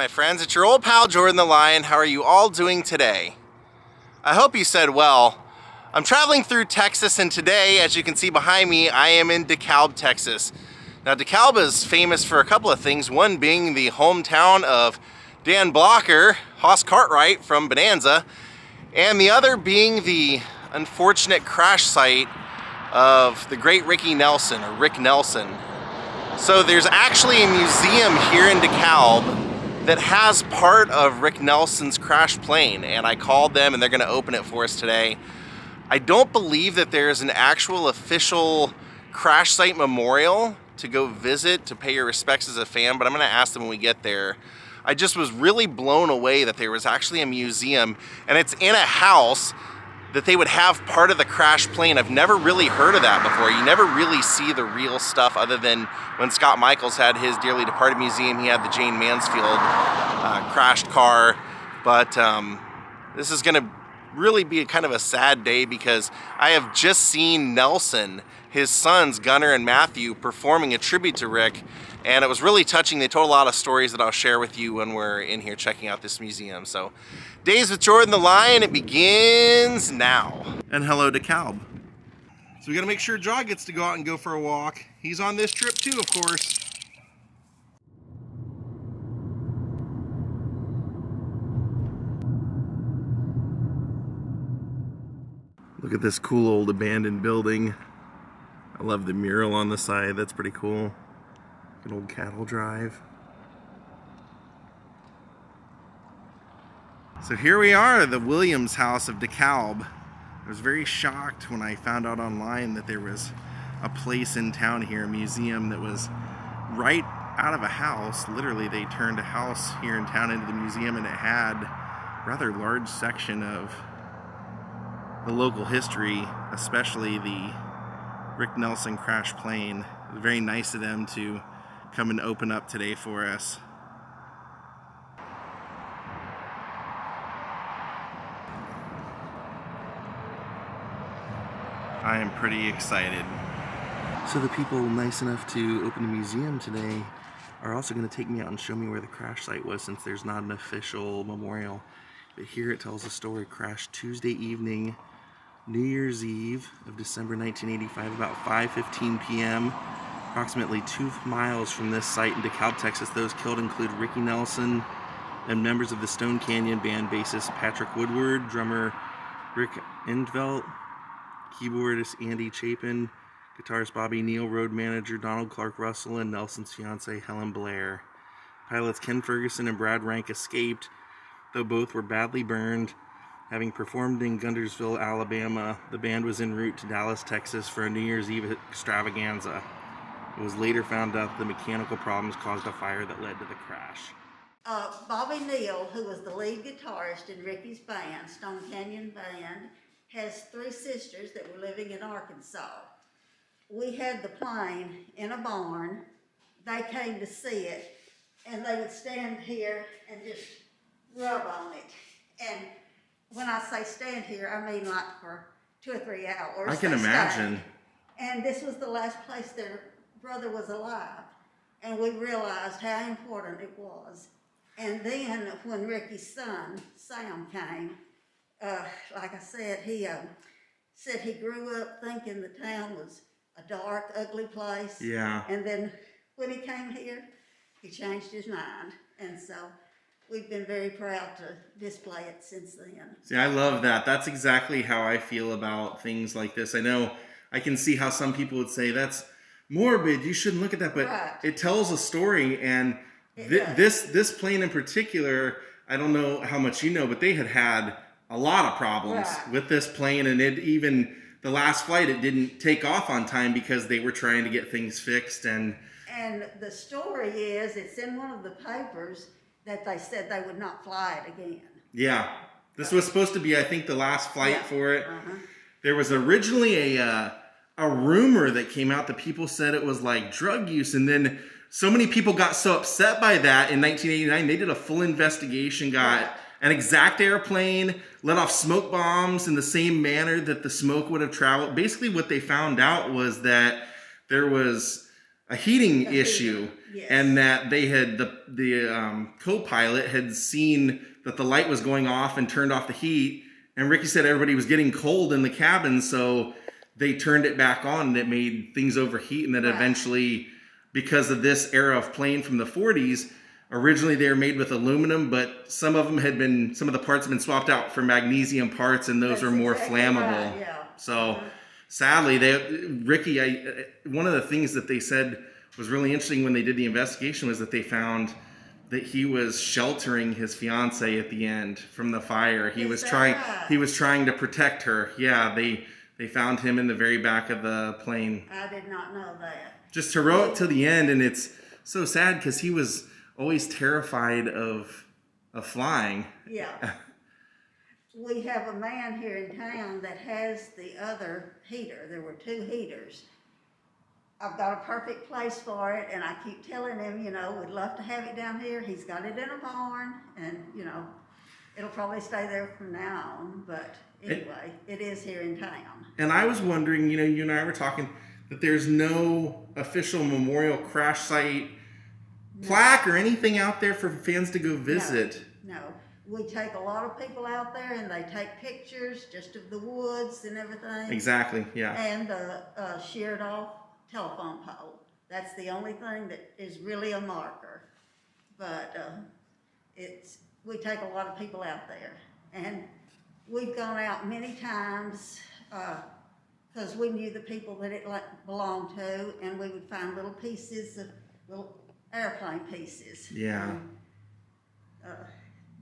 my friends, it's your old pal Jordan the Lion. How are you all doing today? I hope you said well. I'm traveling through Texas, and today, as you can see behind me, I am in Dekalb, Texas. Now, Dekalb is famous for a couple of things, one being the hometown of Dan Blocker, Hoss Cartwright from Bonanza, and the other being the unfortunate crash site of the great Rick Nelson. So there's actually a museum here in Dekalb that has part of Rick Nelson's crash plane, and I called them and they're going to open it for us today. I don't believe that there's an actual official crash site memorial to go visit to pay your respects as a fan, but I'm going to ask them when we get there. I just was really blown away that there was actually a museum, and it's in a house that they would have part of the crash plane. I've never really heard of that before. You never really see the real stuff other than when Scott Michaels had his dearly departed museum. He had the Jane Mansfield crashed car. But this is gonna really be kind of a sad day because I have just seen Nelson, his sons Gunnar and Matthew, performing a tribute to Rick, and it was really touching. They told a lot of stories that I'll share with you when we're in here checking out this museum. So, Daze with Jordan the Lion, it begins now. And hello Dekalb. So we gotta make sure Jaw gets to go out and go for a walk. He's on this trip too, of course. Look at this cool old abandoned building. I love the mural on the side, that's pretty cool. An old cattle drive. So here we are, the Williams house of Dekalb. I was very shocked when I found out online that there was a place in town here, a museum that was right out of a house. Literally, they turned a house here in town into the museum, and it had a rather large section of the local history, especially the Rick Nelson crash plane. It was very nice of them to come and open up today for us. I am pretty excited. So the people nice enough to open the museum today are also going to take me out and show me where the crash site was, since there's not an official memorial. But here it tells a story. Crashed Tuesday evening, New Year's Eve of December 1985, about 5:15 p.m. Approximately 2 miles from this site in Dekalb, Texas. Those killed include Ricky Nelson and members of the Stone Canyon Band, bassist Patrick Woodward, drummer Rick Endvelt, keyboardist Andy Chapin, guitarist Bobby Neal, road manager Donald Clark Russell, and Nelson's fiancée Helen Blair. Pilots Ken Ferguson and Brad Rank escaped, though both were badly burned. Having performed in Guntersville, Alabama, the band was en route to Dallas, Texas for a New Year's Eve extravaganza. It was later found out the mechanical problems caused a fire that led to the crash. Bobby Neal, who was the lead guitarist in Ricky's band, Stone Canyon Band, has 3 sisters that were living in Arkansas. We had the plane in a barn. They came to see it, and they would stand here and just rub on it. And when I say stand here, I mean like for 2 or 3 hours. I can imagine. And this was the last place their brother was alive. And we realized how important it was. And then when Ricky's son, Sam, came, like I said, he said he grew up thinking the town was a dark, ugly place. Yeah. And then when he came here, he changed his mind. And so we've been very proud to display it since then. See, I love that. That's exactly how I feel about things like this. I know I can see how some people would say that's morbid, you shouldn't look at that, but right. It tells a story, and this plane in particular, I don't know how much you know, but they had a lot of problems with this plane, and it even the last flight it didn't take off on time because they were trying to get things fixed. And the story is, it's in one of the papers that they said they would not fly it again. Yeah, this was supposed to be, I think, the last flight for it. There was originally a rumor that came out that people said it was like drug use, and then so many people got so upset by that in 1989, they did a full investigation, got an exact airplane, let off smoke bombs in the same manner that the smoke would have traveled. Basically what they found out was that there was a heating issue, yes. and that they had the co-pilot had seen that the light was going off and turned off the heat, and Ricky said everybody was getting cold in the cabin, so they turned it back on, and it made things overheat, and that eventually, because of this era of plane from the 40s, originally they were made with aluminum, but some of the parts have been swapped out for magnesium parts, and those are more flammable. Right, yeah. So sadly, Ricky, one of the things that they said was really interesting when they did the investigation was that they found that he was sheltering his fiance at the end from the fire. He was trying to protect her. Yeah, they found him in the very back of the plane. I did not know that. Just heroic to the end, and it's so sad because he was always terrified of flying. Yeah. We have a man here in town that has the other heater. There were 2 heaters. I've got a perfect place for it, and I keep telling him, you know, we'd love to have it down here. He's got it in a barn, and, you know, it'll probably stay there from now on, but anyway, it is here in town. And I was wondering, you know, you and I were talking, that there's no official memorial crash site plaque or anything out there for fans to go visit. No. We take a lot of people out there, and they take pictures just of the woods and everything. Exactly, yeah. And a sheared off telephone pole. That's the only thing that is really a marker. But we take a lot of people out there. And we've gone out many times because we knew the people that it belonged to, and we would find little pieces of little airplane pieces. Yeah.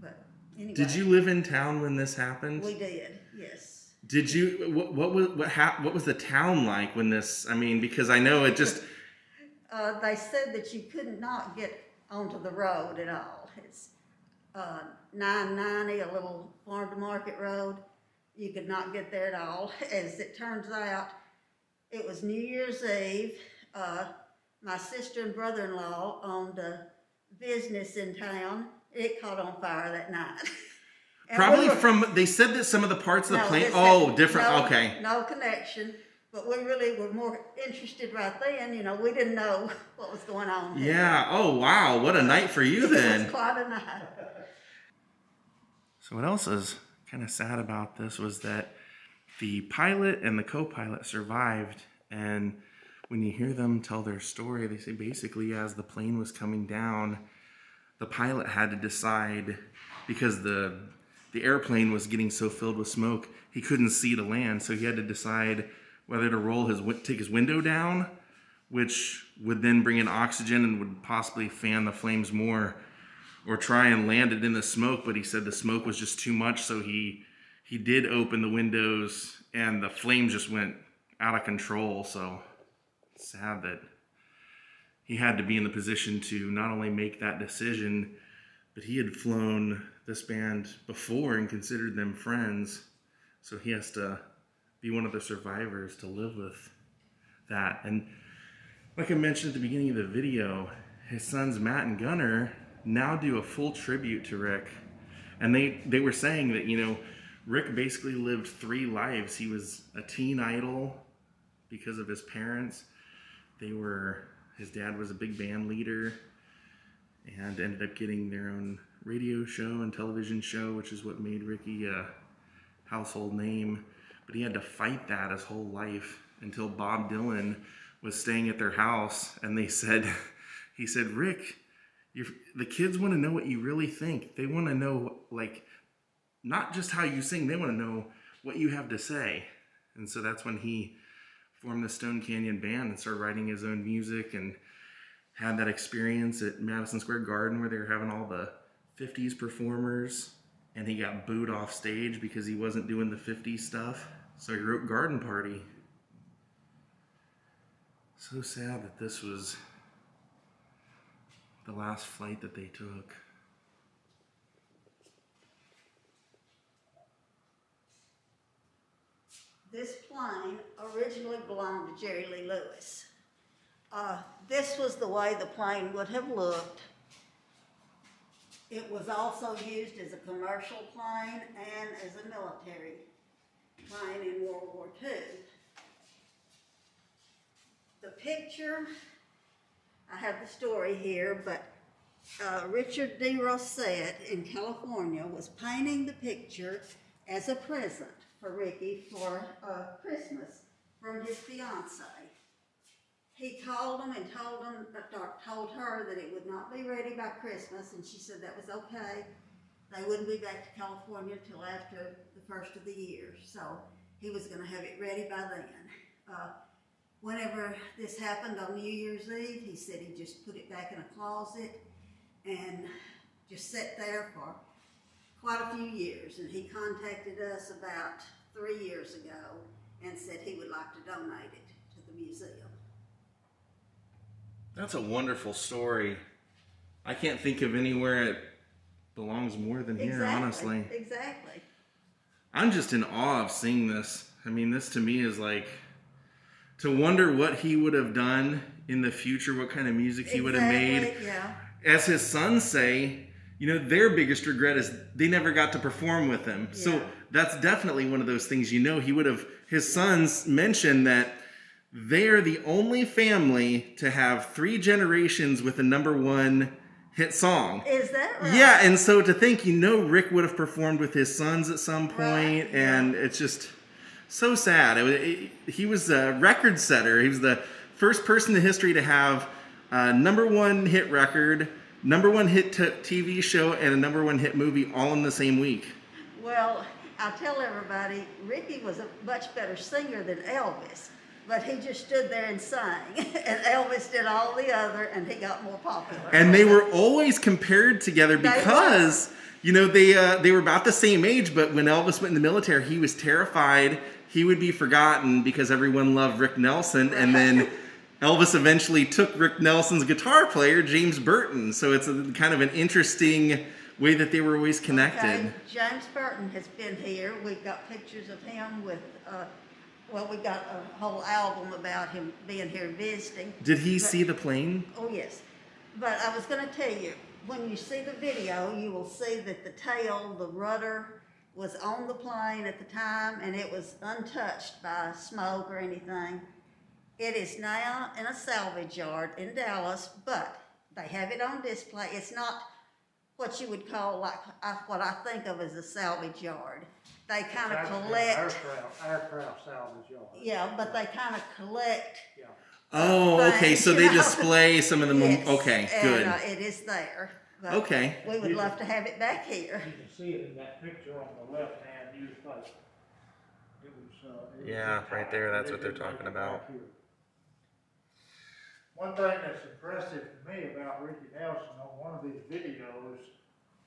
But anyway. Did you live in town when this happened? We did, yes. Did you? What was the town like when this? I mean, because I know it just. They said that you could not get onto the road at all. It's 990, a little farm to market road. You could not get there at all. As it turns out, it was New Year's Eve. My sister and brother-in-law owned a business in town. It caught on fire that night. Probably they said that some of the parts of the plane, different, okay. No connection, but we really were more interested right then, you know, we didn't know what was going on. Yeah, oh wow, what a night for you then. It was quite a night. So what else is kind of sad about this was that the pilot and the co-pilot survived, and when you hear them tell their story, they say basically as the plane was coming down, the pilot had to decide, because the airplane was getting so filled with smoke, he couldn't see to land, so he had to decide whether to take his window down, which would then bring in oxygen and would possibly fan the flames more, or try and land it in the smoke. But he said the smoke was just too much, so he did open the windows, and the flames just went out of control. So sad that he had to be in the position to not only make that decision, but he had flown this band before and considered them friends. So he has to be one of the survivors to live with that. And like I mentioned at the beginning of the video, his sons Matt and Gunnar now do a full tribute to Rick. And they were saying that, you know, Rick basically lived 3 lives. He was a teen idol because of his parents. His dad was a big band leader and ended up getting their own radio show and television show, which is what made Ricky a household name. But he had to fight that his whole life until Bob Dylan was staying at their house, and he said, Rick, the kids want to know what you really think. They want to know, like, not just how you sing, they want to know what you have to say. And so that's when he formed the Stone Canyon Band and started writing his own music, and had that experience at Madison Square Garden where they were having all the 50s performers, and he got booed off stage because he wasn't doing the 50s stuff. So he wrote Garden Party. So sad that this was the last flight that they took. This plane originally belonged to Jerry Lee Lewis. This was the way the plane would have looked. It was also used as a commercial plane and as a military plane in World War II. The picture I have the story here, but Richard D. Rossett in California was painting the picture as a present for Ricky for Christmas from his fiance. He called him and told her that it would not be ready by Christmas, and she said that was okay. They wouldn't be back to California till after the first of the year, so he was going to have it ready by then. Whenever this happened on New Year's Eve, he said he just put it back in a closet and just sat there for quite a few years. And he contacted us about 3 years ago and said he would like to donate it to the museum. That's a wonderful story. I can't think of anywhere it belongs more than here, honestly. Exactly. I'm just in awe of seeing this. I mean, this to me is like, to wonder what he would have done in the future, what kind of music he would have made. Yeah. As his sons say, you know, their biggest regret is they never got to perform with him. Yeah. So that's definitely one of those things, you know, he would have, his sons mentioned that they are the only family to have 3 generations with a #1 hit song. Is that right? Yeah, and so to think, you know, Rick would have performed with his sons at some point, right. And it's just so sad. He was a record setter. He was the first person in history to have a #1 hit record, #1 hit TV show, and a #1 hit movie all in the same week. Well, I'll tell everybody, Ricky was a much better singer than Elvis, but he just stood there and sang, and Elvis did all the other, and he got more popular. And they were always compared together because, you know, they were about the same age, but when Elvis went in the military, he was terrified he would be forgotten because everyone loved Rick Nelson, and then Elvis eventually took Rick Nelson's guitar player, James Burton. So it's kind of an interesting way that they were always connected. Okay. James Burton has been here. We've got pictures of him with, well, we got a whole album about him being here visiting. Did he see the plane? Oh, yes. But I was going to tell you, when you see the video, you will see that the tail, the rudder, was on the plane at the time, and it was untouched by smoke or anything. It is now in a salvage yard in Dallas, but they have it on display. It's not what you would call like what I think of as a salvage yard. They kind of collect aircraft salvage yard. Yeah, but they kind of collect. Yeah. Oh, things, okay. So they display some of the. Yes, okay, good. And it is there. But okay. We would love to have it back here. You can see it in that picture on the left-hand newspaper. It was. Yeah, right there. That's what they're talking about. One thing that's impressive to me about Ricky Nelson on one of these videos,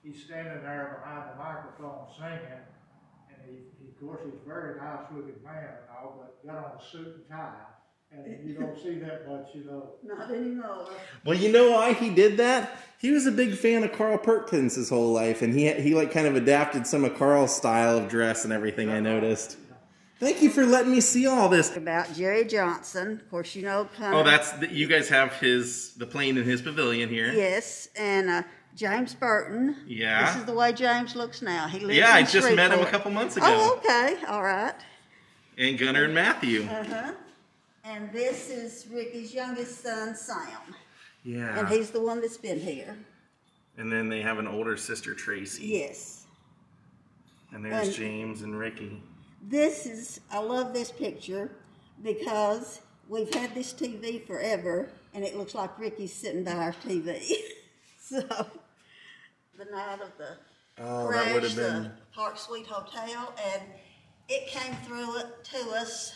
he's standing there behind the microphone singing, and he of course, he's a very nice-looking man and all, but got on a suit and tie, and you don't see that much, you know. Not anymore. Well, you know why he did that? He was a big fan of Carl Perkins his whole life, and he like kind of adapted some of Carl's style of dress and everything. I noticed. Thank you for letting me see all this. About Jerry Johnson, of course, you know. Oh, that's you guys have the plane in his pavilion here. Yes, and James Burton. Yeah. This is the way James looks now. He lives Yeah, I in just met him a Shreveport. couple months ago. Oh, okay, all right. And Gunnar and Matthew. And this is Ricky's youngest son, Sam. Yeah. And he's the one that's been here. And then they have an older sister, Tracy. Yes. And there's James and Ricky. I love this picture because we've had this TV forever, and it looks like Ricky's sitting by our TV. So, the night of the crash, that would have been the Park Suite Hotel, and it came through it to us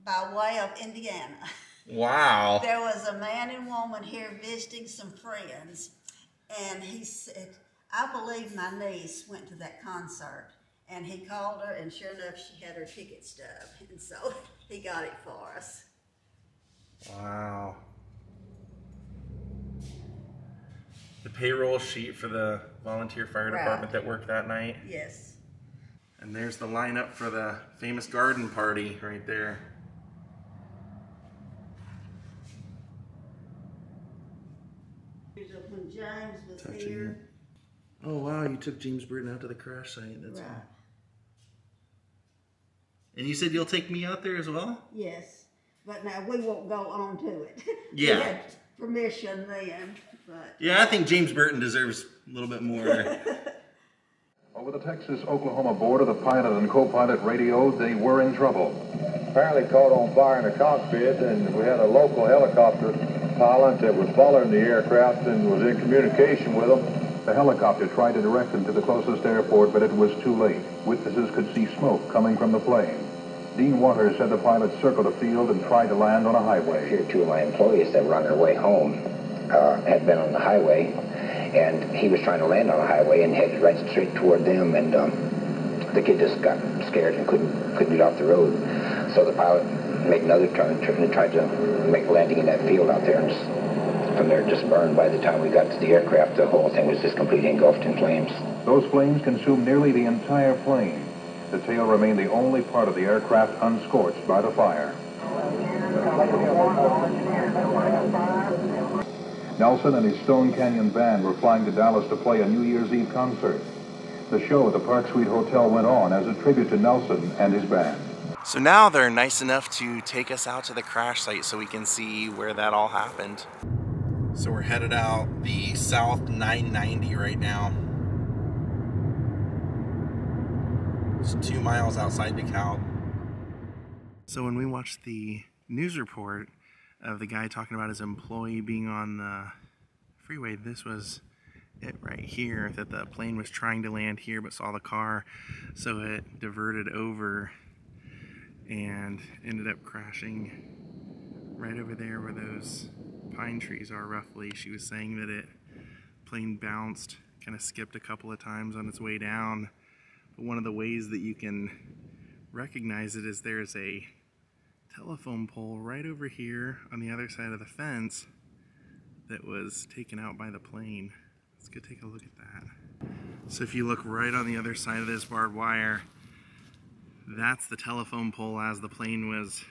by way of Indiana. Wow. There was a man and woman here visiting some friends, and he said, I believe my niece went to that concert. And he called her, and sure enough, she had her ticket stub. And so he got it for us. Wow. The payroll sheet for the volunteer fire department that worked that night. Yes. And there's the lineup for the famous garden party right there. When James was here. Oh, wow, you took James Burton out to the crash site. That's right. Cool. And you said you'll take me out there as well? Yes. But now we won't go on to it. Yeah. permission then, but. Yeah, I think James Burton deserves a little bit more. Over the Texas-Oklahoma border, the pilot and co-pilot radioed they were in trouble. Apparently caught on fire in the cockpit, and we had a local helicopter pilot that was following the aircraft and was in communication with them. The helicopter tried to direct them to the closest airport, but it was too late. Witnesses could see smoke coming from the plane. Dean Waters said the pilot circled a field and tried to land on a highway. Here, two of my employees that were on their way home had been on the highway, and he was trying to land on the highway and headed right straight toward them, and the kid just got scared and couldn't get off the road. So the pilot made another turn and tried to make a landing in that field out there, and from there just burned. By the time we got to the aircraft, the whole thing was just completely engulfed in flames. Those flames consumed nearly the entire plane. The tail remained the only part of the aircraft unscorched by the fire. Nelson and his Stone Canyon band were flying to Dallas to play a New Year's Eve concert. The show at the Park Suite Hotel went on as a tribute to Nelson and his band. So now they're nice enough to take us out to the crash site so we can see where that all happened. So we're headed out the South 990 right now. It's 2 miles outside Dekalb. So when we watched the news report of the guy talking about his employee being on the freeway, this was it right here, that the plane was trying to land here but saw the car, so it diverted over and ended up crashing right over there where those pine trees are roughly. She was saying that it plane bounced, kind of skipped a couple of times on its way down. But one of the ways that you can recognize it is there's a telephone pole right over here on the other side of the fence that was taken out by the plane. Let's go take a look at that. So if you look right on the other side of this barbed wire, that's the telephone pole. As the plane was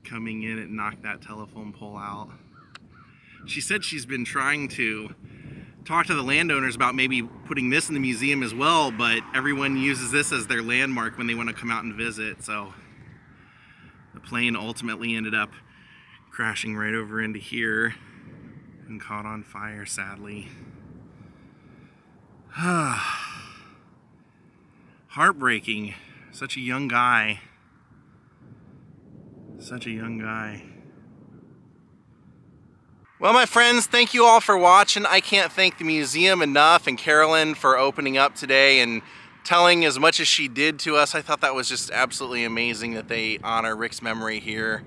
coming in, it knocked that telephone pole out. She said she's been trying to talk to the landowners about maybe putting this in the museum as well, but everyone uses this as their landmark when they want to come out and visit. So the plane ultimately ended up crashing right over into here and caught on fire, sadly. Heartbreaking. Such a young guy. Such a young guy. Well, my friends, thank you all for watching. I can't thank the museum enough, and Carolyn for opening up today and telling as much as she did to us. I thought that was just absolutely amazing that they honor Rick's memory here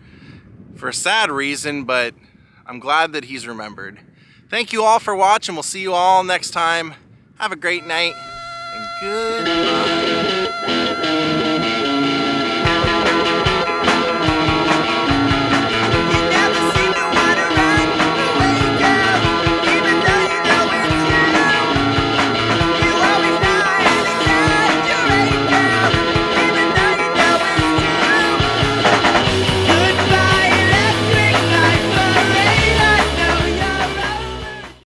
for a sad reason, but I'm glad that he's remembered. Thank you all for watching. We'll see you all next time. Have a great night and goodbye.